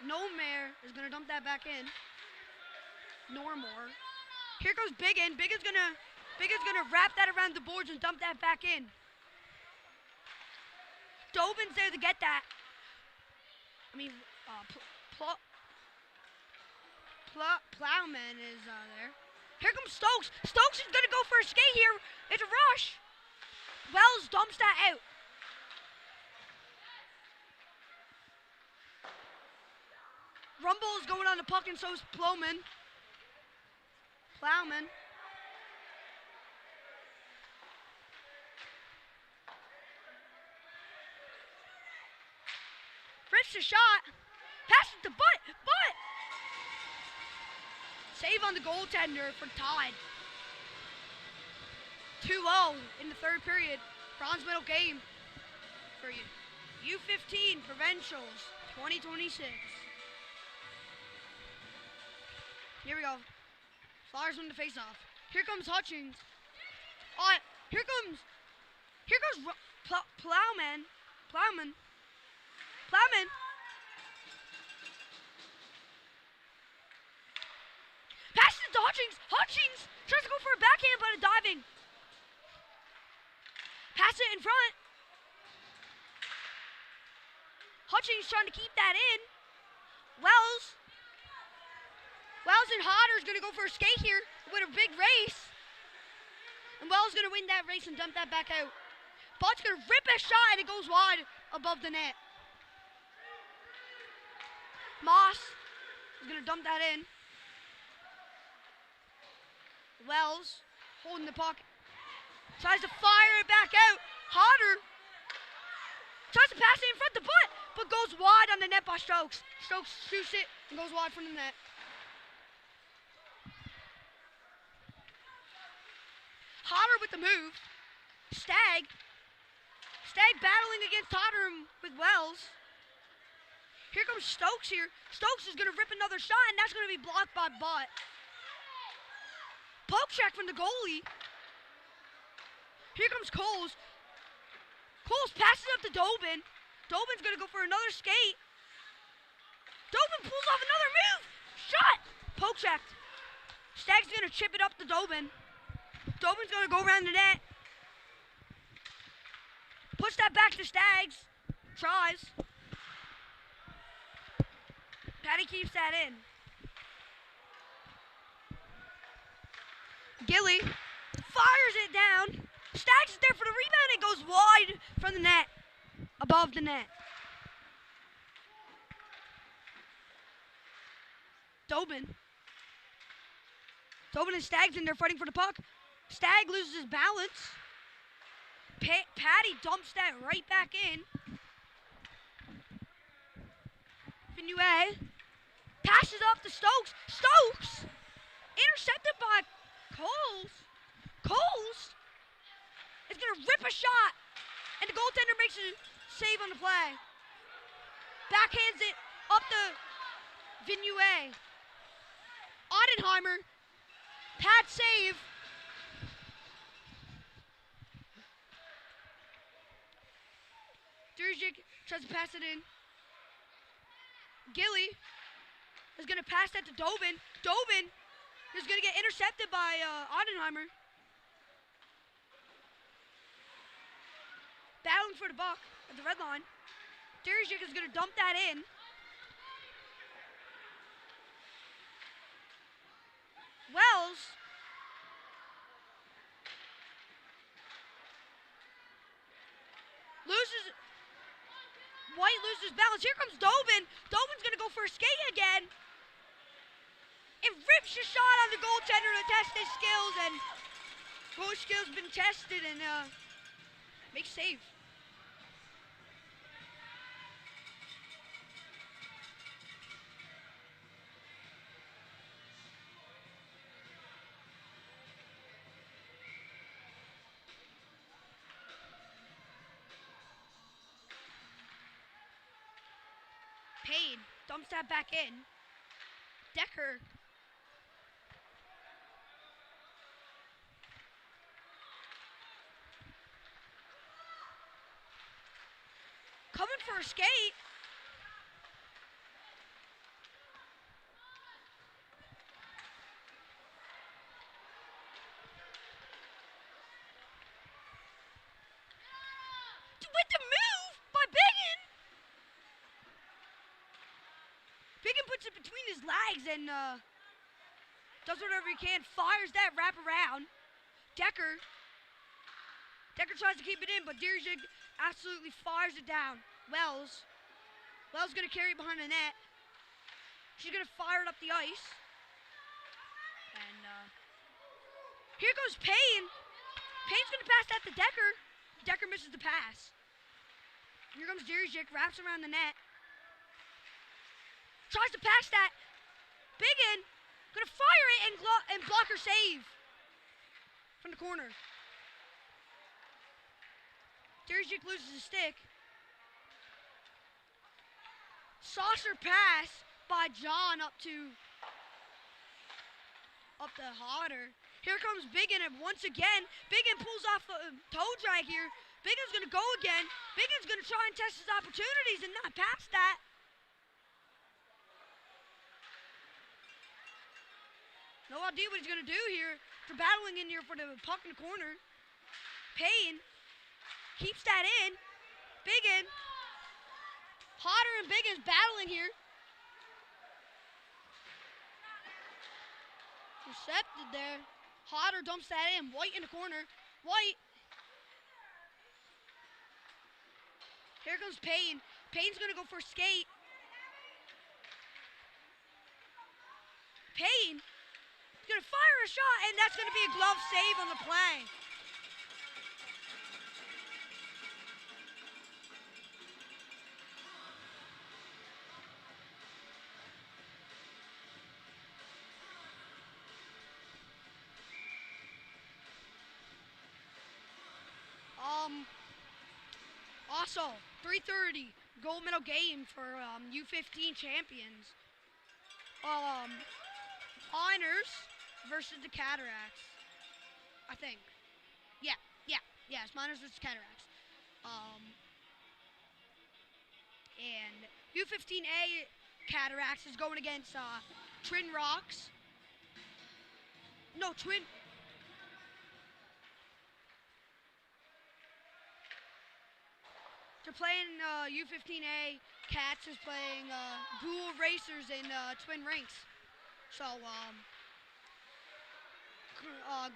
Nomare is going to dump that back in. Normore. Here goes Biggin. Biggin's going to wrap that around the boards and dump that back in. Dobin's there to get that. Plowman is there. Here comes Stokes. Stokes is going to go for a skate here. It's a rush. Wells dumps that out. Rumble is going on the puck, and so is Plowman. Rips the shot. Passes the butt. Save on the goaltender for Todd. 2-0 in the third period. Bronze medal game for you. U15 Provincials 2026. Here we go. Flyers win the face-off. Here comes Hutchings. Here comes Plowman. Passes it to Hutchings. Hutchings tries to go for a backhand, but a diving. Pass it in front. Hutchings trying to keep that in. Wells and Hodder's going to go for a skate here with a big race. And Wells going to win that race and dump that back out. Butt's going to rip a shot and it goes wide above the net. Moss is going to dump that in. Wells holding the puck. Tries to fire it back out. Hodder tries to pass it in front of the butt, but goes wide on the net by Stokes. Stokes shoots it and goes wide from the net. Hodder with the move. Stagg battling against Hodder with Wells. Here comes Stokes here. Stokes is going to rip another shot, and that's going to be blocked by Butt. Poke check from the goalie. Here comes Coles. Coles passes up to Dobin. Dobin's going to go for another skate. Dobin pulls off another move. Shot. Poke checked. Stagg's going to chip it up to Dobin. Dobin's going to go around the net. Push that back to Staggs. Tries. Patty keeps that in. Gilly fires it down. Staggs is there for the rebound. It goes wide from the net. Above the net. Dobin and Staggs in there fighting for the puck. Stagg loses his balance. Patty dumps that right back in. Finue passes up to Stokes. Stokes intercepted by Coles. Coles is going to rip a shot, and the goaltender makes a save on the play. Backhands it up to Finue. Ottenheimer, pad save. Durjic tries to pass it in. Gilly is going to pass that to Dobin. Dobin is going to get intercepted by Ottenheimer. Battling for the buck at the red line. Durjic is going to dump that in. Wells White loses balance. Here comes Dobin. Dobin's going to go for a skate again. And rips a shot on the goaltender to test his skills. And both skills been tested and makes save. Payne dumps that back in. Decker. Coming for a skate. With the move by Biggin. Biggin puts it between his legs and does whatever he can, fires that wrap around. Decker tries to keep it in, but Dirjik absolutely fires it down. Wells going to carry it behind the net. She's going to fire it up the ice. And here goes Payne. Payne's going to pass that to Decker. Decker misses the pass. Here comes Dirjik, wraps around the net. Tries to pass that. Biggin, going to fire it and block her save from the corner. Dirjik loses his stick. Saucer pass by John up to Hodder. Here comes Biggin, and once again, Biggin pulls off a toe drag here. Biggin's going to go again. Biggin's going to try and test his opportunities and not pass that. No idea what he's going to do here. They're battling in here for the puck in the corner. Payne keeps that in. Biggin. Hodder and Biggin's battling here. Intercepted there. Hodder dumps that in. White in the corner. White. Here comes Payne. Payne's going to go for a skate. Payne is going to fire a shot, and that's going to be a glove save on the play. Also, 3:30 gold medal game for U15 champions. Honors versus the Cataracts, I think. Yeah, it's Miners versus Cataracts. And U15A Cataracts is going against Twin Rocks. No, Twin. They're playing U15A. Cats is playing Ghoul Racers in Twin Rinks. So,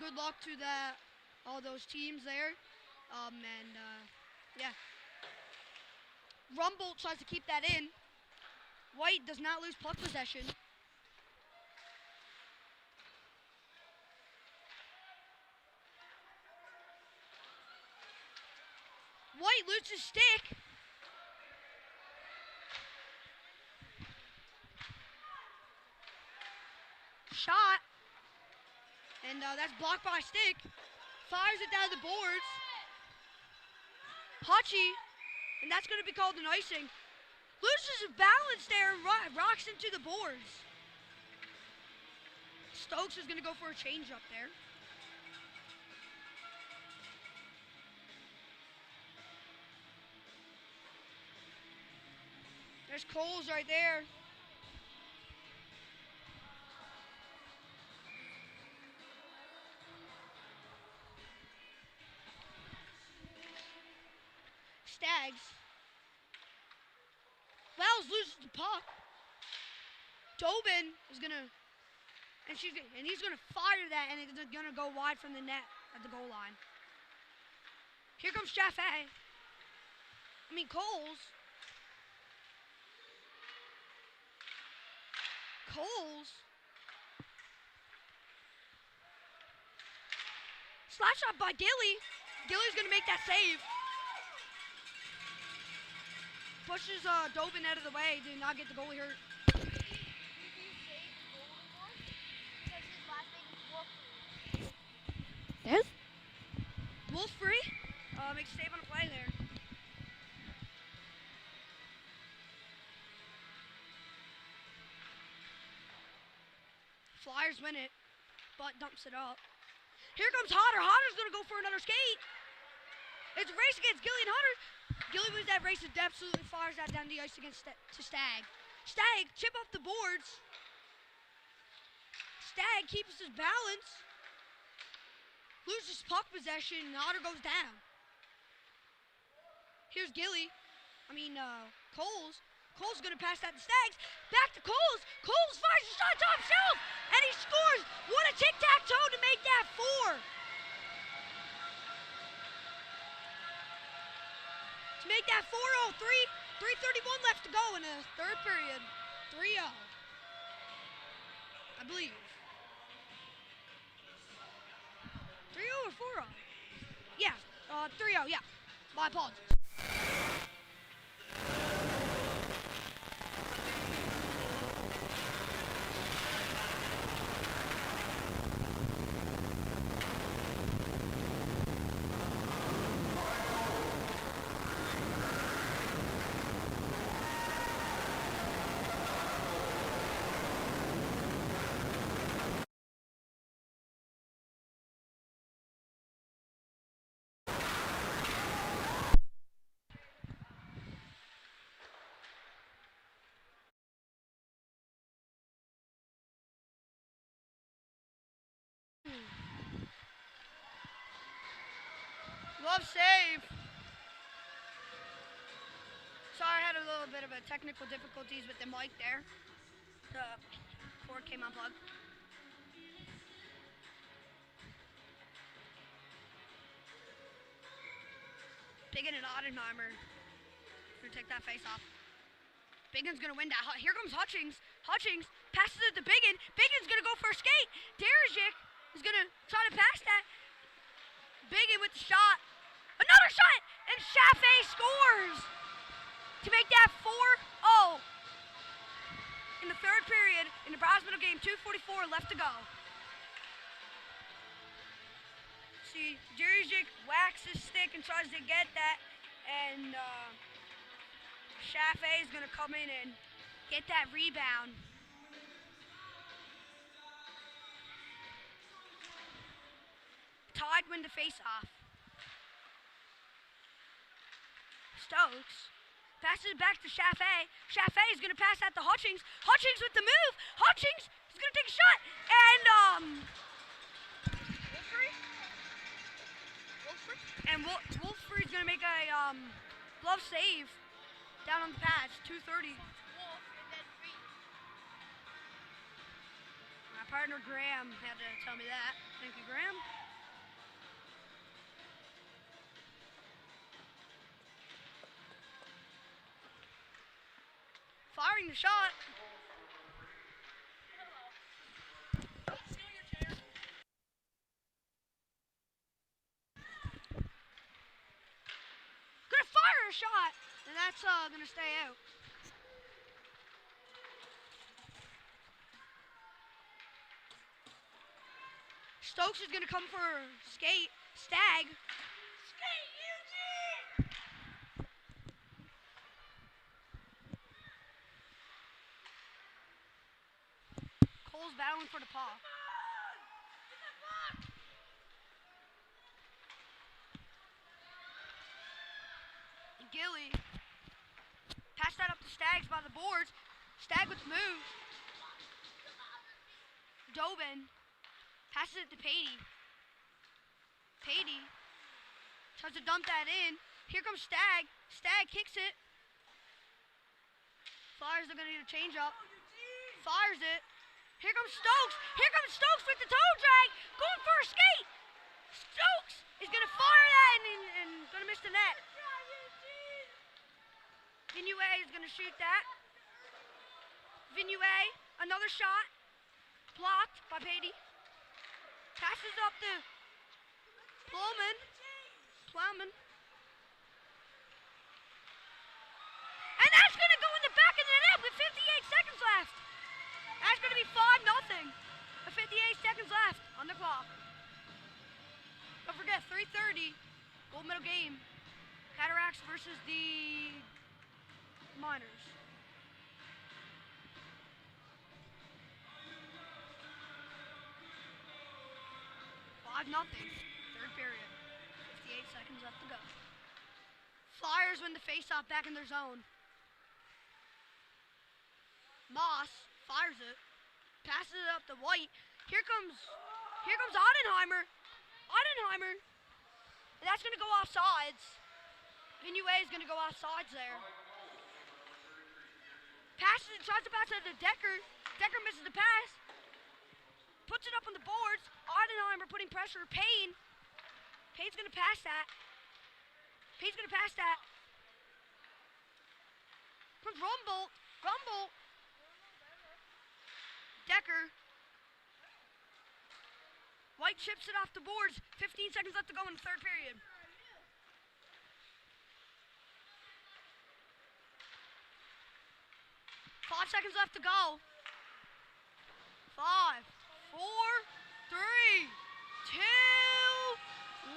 good luck to all those teams there. Yeah. Rumble tries to keep that in. White does not lose puck possession. White loses stick. Shot. And that's blocked by stick. Fires it down the boards. Hutchie. And that's going to be called an icing. Loses his balance there and rocks into the boards. Stokes is going to go for a change up there. There's Coles right there. Stags. Wells loses the puck. Dobin is gonna, and he's gonna fire that, and it's gonna go wide from the net at the goal line. Here comes Coles. Slap shot by Gilly. Gilly's gonna make that save. Pushes Dobin out of the way. Did not get the goalie hurt. Yes? Wolf free. Makes a save on a play there. Flyers win it, but dumps it up. Here comes Hodder. Hodder's going to go for another skate. It's a race against Gilly and Hodder. Gilly wins that race and absolutely fires that down the ice against to Stag. Stag, chip off the boards. Stag keeps his balance. Loses puck possession, and Hodder goes down. Here's Coles. Cole's going to pass that to Stags. Back to Coles. Coles fires a shot top shelf, and he scores. What a tic-tac-toe to make that 4. To make that 4-0, 3:31 left to go in the third period. 3-0. I believe. 3-0 or 4-0? Yeah, 3-0, yeah. My apologies. Love save. Sorry, I had a little bit of a technical difficulties with the mic there. The cord came unplugged. Biggin and Ottenheimer gonna take that face off. Biggin's gonna win that. Here comes Hutchings. Hutchings passes it to Biggin. Biggin's gonna go for a skate. Derijic is gonna try to pass that. Biggin with the shot. Another shot! And Chaffee scores to make that 4-0 in the third period in the Browns middle game. 2:44 left to go. See, Derijic whacks his stick and tries to get that, and Chaffee is going to come in and get that rebound. Tide win the face-off. Stokes passes it back to Chaffee. Chaffee is going to pass that to Hutchings. Hutchings with the move. Hutchings is going to take a shot. And, Wolfrey is going to make a glove save down on the pads. 2:30. My partner Graham had to tell me that. Thank you, Graham. Firing the shot. Gonna fire a shot, and that's gonna stay out. Stokes is gonna come for skate. Stag. Skate, Eugene! Cole's battling for the paw. And Gilly. Pass that up to Stags by the boards. Stag with the move. Dobin. Passes it to Patey. Patey tries to dump that in. Here comes Stag. Stag kicks it. Flyers are going to need a change up. Fires it. Here comes Stokes. Here comes Stokes with the toe drag. Going for a skate. Stokes is going to fire that and going to miss the net. Vinue is going to shoot that. Vinue, another shot. Blocked by Patey. Passes up to Plowman. And that's going to go in the back of the net with 58 seconds left. That's going to be 5-0 with 58 seconds left on the clock. Don't forget, 3:30, gold medal game. Cataracts versus the Miners. 5-0, third period. 58 seconds left to go. Flyers win the faceoff back in their zone. Moss fires it. Passes it up to White. Here comes Ottenheimer. And that's going to go off sides. Vinue is going to go off sides there. tries to pass it to Decker. Decker misses the pass. Puts it up on the boards. Oppenheimer putting pressure. Payne. Payne's going to pass that. Payne's going to pass that. Comes Rumble. Rumble. Decker. White chips it off the boards. 15 seconds left to go in the third period. Five seconds left to go. 5, 4, 3, 2,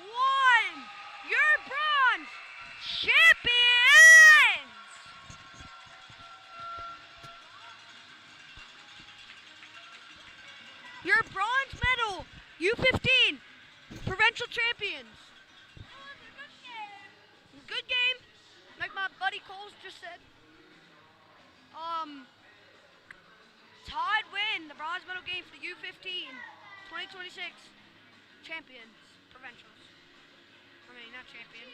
1. Your bronze champions! Your bronze medal, U15, provincial champions. Good game, like my buddy Coles just said. Todd win the bronze medal game for the U15 2026 champions, provincials. I mean, not champion.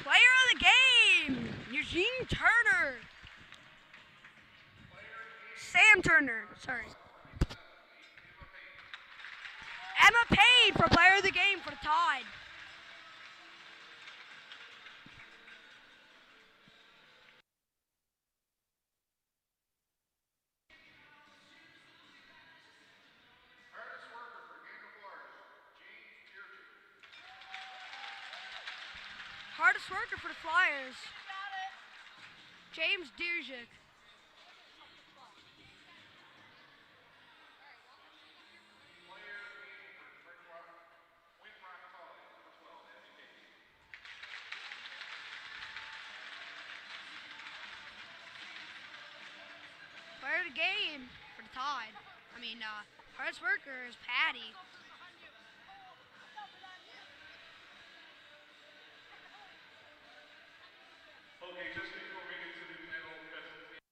Player of the game, Eugene Turner. Sam Turner, sorry. Emma Payne for player of the game for the Tide. Hardest worker for the Flyers, James Dierzik. Player of the game for the Tide. Hardest worker is Patty. Okay, just before we get to the medal presentation,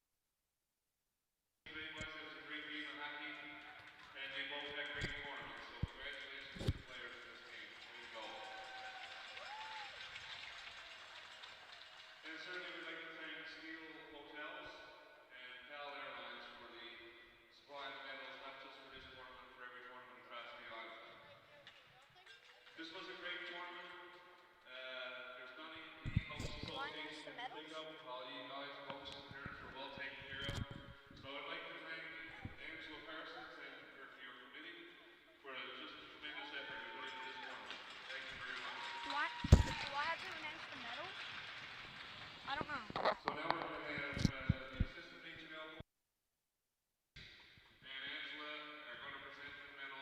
today was a great game of hockey, and they both had great tournaments, so congratulations to the players in this game. Way to go. And certainly we'd like to thank Steel Hotels and PAL Airlines for the supply of medals, not just for this tournament, for every tournament across the island. This was a great tournament. There's nothing the host association can think of. All you guys, hosts and parents were well taken care of. So I'd like to thank Angela Parsons and your committee for just a tremendous effort in putting this tournament. Thank you very much. Do I have to announce the medal? I don't know. So now we're going to have the assistant HML and Angela are going to present the medal.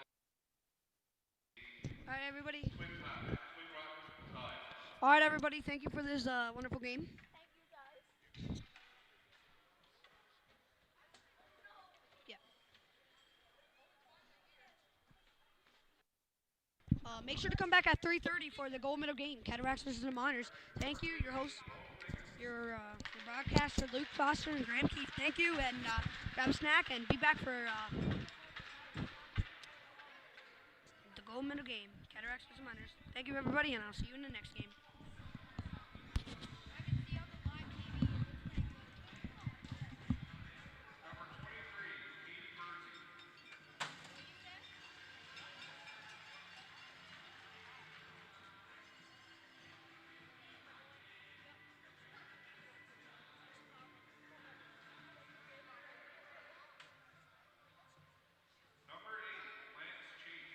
All right, everybody. Twin Rock Tide. All right, everybody. Thank you for this wonderful game. Make sure to come back at 3:30 for the gold medal game, Cataracts versus the Miners. Thank you, your host, your broadcaster, Luke Foster and Graham Keith. Thank you, and grab a snack and be back for the gold medal game. Cataracts plus minors. Thank you, everybody, and I'll see you in the next game. Number 23, Katie Bernsey. Number 8, Lance Cheek.